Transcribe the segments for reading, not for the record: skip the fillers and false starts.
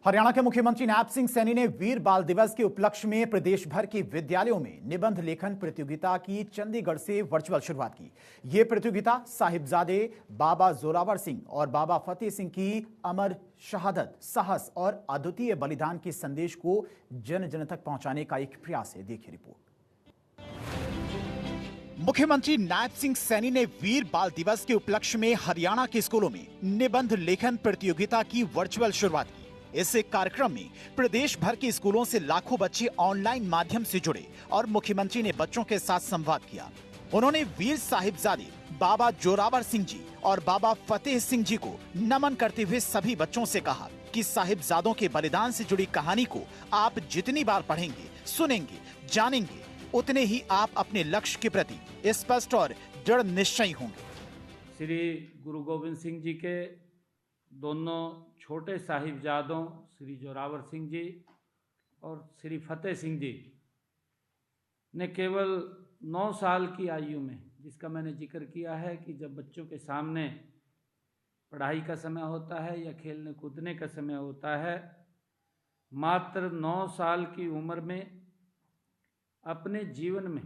हरियाणा के मुख्यमंत्री नायब सिंह सैनी ने वीर बाल दिवस के उपलक्ष्य में प्रदेश भर के विद्यालयों में निबंध लेखन प्रतियोगिता की चंडीगढ़ से वर्चुअल शुरुआत की। ये प्रतियोगिता साहिबजादे बाबा जोरावर सिंह और बाबा फतेह सिंह की अमर शहादत, साहस और अद्वितीय बलिदान के संदेश को जन जन तक पहुंचाने का एक प्रयास है। देखिए रिपोर्ट। मुख्यमंत्री नायब सिंह सैनी ने वीर बाल दिवस के उपलक्ष्य में हरियाणा के स्कूलों में निबंध लेखन प्रतियोगिता की वर्चुअल शुरुआत की। इस कार्यक्रम में प्रदेश भर के स्कूलों से लाखों बच्चे ऑनलाइन माध्यम से जुड़े और मुख्यमंत्री ने बच्चों के साथ संवाद किया। उन्होंने वीर साहिबजादे बाबा जोरावर सिंह जी और बाबा फतेह सिंह जी को नमन करते हुए सभी बच्चों से कहा कि साहिबजादों के बलिदान से जुड़ी कहानी को आप जितनी बार पढ़ेंगे, सुनेंगे, जानेंगे, उतने ही आप अपने लक्ष्य के प्रति स्पष्ट और दृढ़ निश्चयी होंगे। श्री गुरु गोविंद सिंह जी के दोनों छोटे साहिबजादों श्री जोरावर सिंह जी और श्री फतेह सिंह जी ने केवल 9 साल की आयु में, जिसका मैंने जिक्र किया है कि जब बच्चों के सामने पढ़ाई का समय होता है या खेलने कूदने का समय होता है, मात्र 9 साल की उम्र में अपने जीवन में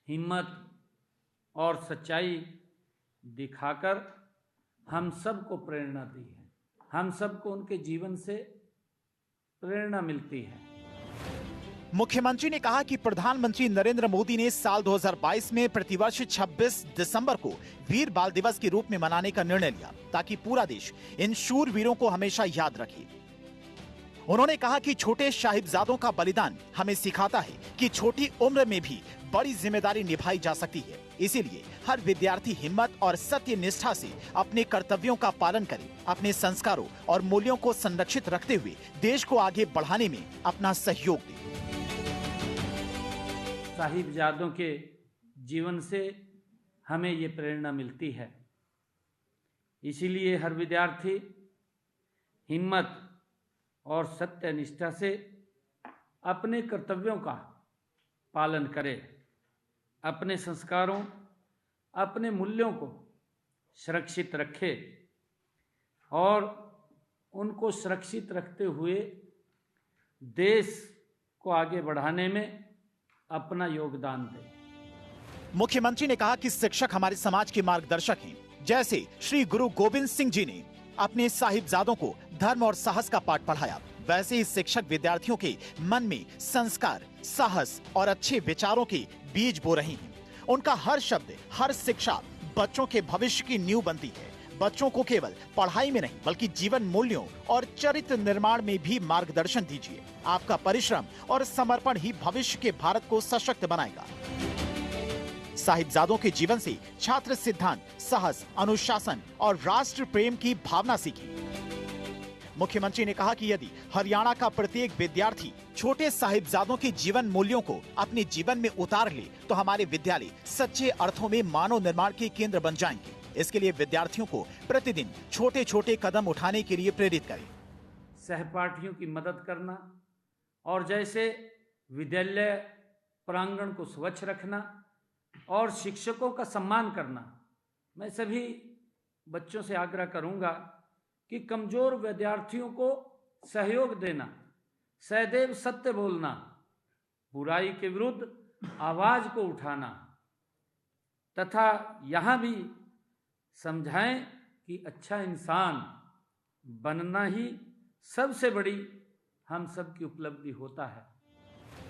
हिम्मत और सच्चाई दिखाकर हम सबको प्रेरणा दी है। हम सबको उनके जीवन से प्रेरणा मिलती है। मुख्यमंत्री ने कहा कि प्रधानमंत्री नरेंद्र मोदी ने साल 2022 में प्रतिवर्ष 26 दिसंबर को वीर बाल दिवस के रूप में मनाने का निर्णय लिया ताकि पूरा देश इन शूर वीरों को हमेशा याद रखे। उन्होंने कहा कि छोटे साहिबजादों का बलिदान हमें सिखाता है कि छोटी उम्र में भी बड़ी जिम्मेदारी निभाई जा सकती है। इसीलिए हर विद्यार्थी हिम्मत और सत्य निष्ठा से अपने कर्तव्यों का पालन करे, अपने संस्कारों और मूल्यों को संरक्षित रखते हुए देश को आगे बढ़ाने में अपना सहयोग दे। साहिबजादों के जीवन से हमें ये प्रेरणा मिलती है। इसीलिए हर विद्यार्थी हिम्मत और सत्य निष्ठा से अपने कर्तव्यों का पालन करे, अपने संस्कारों, अपने मूल्यों को सुरक्षित रखे और उनको सुरक्षित रखते हुए देश को आगे बढ़ाने में अपना योगदान दे। मुख्यमंत्री ने कहा कि शिक्षक हमारे समाज के मार्गदर्शक हैं। जैसे श्री गुरु गोविंद सिंह जी ने अपने साहिबजादों को धर्म और साहस का पाठ पढ़ाया, वैसे ही शिक्षक विद्यार्थियों के मन में संस्कार, साहस और अच्छे विचारों के बीज बो रहे हैं। उनका हर शब्द, हर शिक्षा बच्चों के भविष्य की नींव बनती है। बच्चों को केवल पढ़ाई में नहीं बल्कि जीवन मूल्यों और चरित्र निर्माण में भी मार्गदर्शन दीजिए। आपका परिश्रम और समर्पण ही भविष्य के भारत को सशक्त बनाएगा। साहिबजादों के जीवन से छात्र सिद्धांत, साहस, अनुशासन और राष्ट्र प्रेम की भावना सीखी। मुख्यमंत्री ने कहा कि यदि हरियाणा का प्रत्येक विद्यार्थी छोटे साहिबजादों के जीवन मूल्यों को अपने जीवन में उतार ले तो हमारे विद्यालय सच्चे अर्थों में मानव निर्माण के केंद्र बन जाएंगे। इसके लिए विद्यार्थियों को प्रतिदिन छोटे छोटे कदम उठाने के लिए प्रेरित करें। सहपाठियों की मदद करना और जैसे विद्यालय प्रांगण को स्वच्छ रखना और शिक्षकों का सम्मान करना, मैं सभी बच्चों से आग्रह करूंगा कि कमजोर विद्यार्थियों को सहयोग देना, सदैव सत्य बोलना, बुराई के विरुद्ध आवाज को उठाना तथा यहां भी समझाएं कि अच्छा इंसान बनना ही सबसे बड़ी हम सबकी उपलब्धि होता है।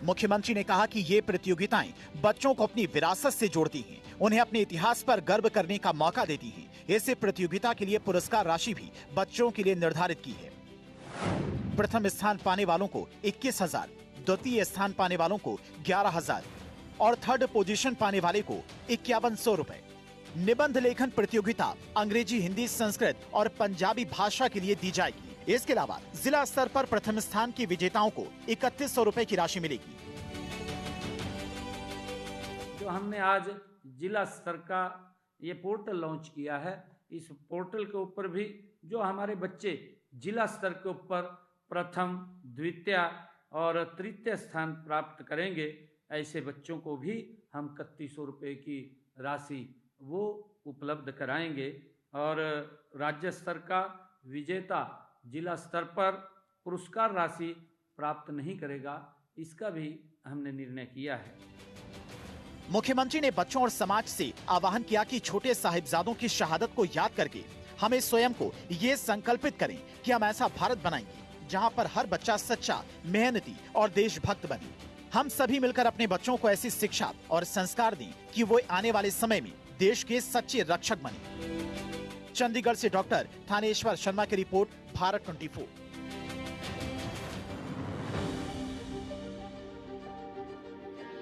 मुख्यमंत्री ने कहा कि ये प्रतियोगिताएं बच्चों को अपनी विरासत से जोड़ती हैं, उन्हें अपने इतिहास पर गर्व करने का मौका देती हैं। ऐसे प्रतियोगिता के लिए पुरस्कार राशि भी बच्चों के लिए निर्धारित की है। प्रथम स्थान पाने वालों को 21,000, द्वितीय स्थान पाने वालों को 11,000 और थर्ड पोजीशन पाने वाले को 5100 रुपए। निबंध लेखन प्रतियोगिता अंग्रेजी, हिंदी, संस्कृत और पंजाबी भाषा के लिए दी जाएगी। इसके अलावा जिला स्तर पर प्रथम स्थान के विजेताओं को 3100 रुपए की राशि मिलेगी। जो हमने आज जिला स्तर का ये पोर्टल लॉन्च किया है, इस पोर्टल के ऊपर भी जो हमारे बच्चे जिला स्तर के ऊपर प्रथम, द्वितीय और तृतीय स्थान प्राप्त करेंगे, ऐसे बच्चों को भी हम 3100 रुपए की राशि वो उपलब्ध कराएंगे और राज्य स्तर का विजेता जिला स्तर पर पुरस्कार राशि प्राप्त नहीं करेगा, इसका भी हमने निर्णय किया है। मुख्यमंत्री ने बच्चों और समाज से आह्वान किया कि छोटे साहिबजादों की शहादत को याद करके हमें स्वयं को ये संकल्पित करें कि हम ऐसा भारत बनाएंगे जहां पर हर बच्चा सच्चा, मेहनती और देशभक्त बने। हम सभी मिलकर अपने बच्चों को ऐसी शिक्षा और संस्कार दें कि वो आने वाले समय में देश के सच्चे रक्षक बने। चंडीगढ़ से डॉक्टर थानेश्वर शर्मा की रिपोर्ट, भारत 24।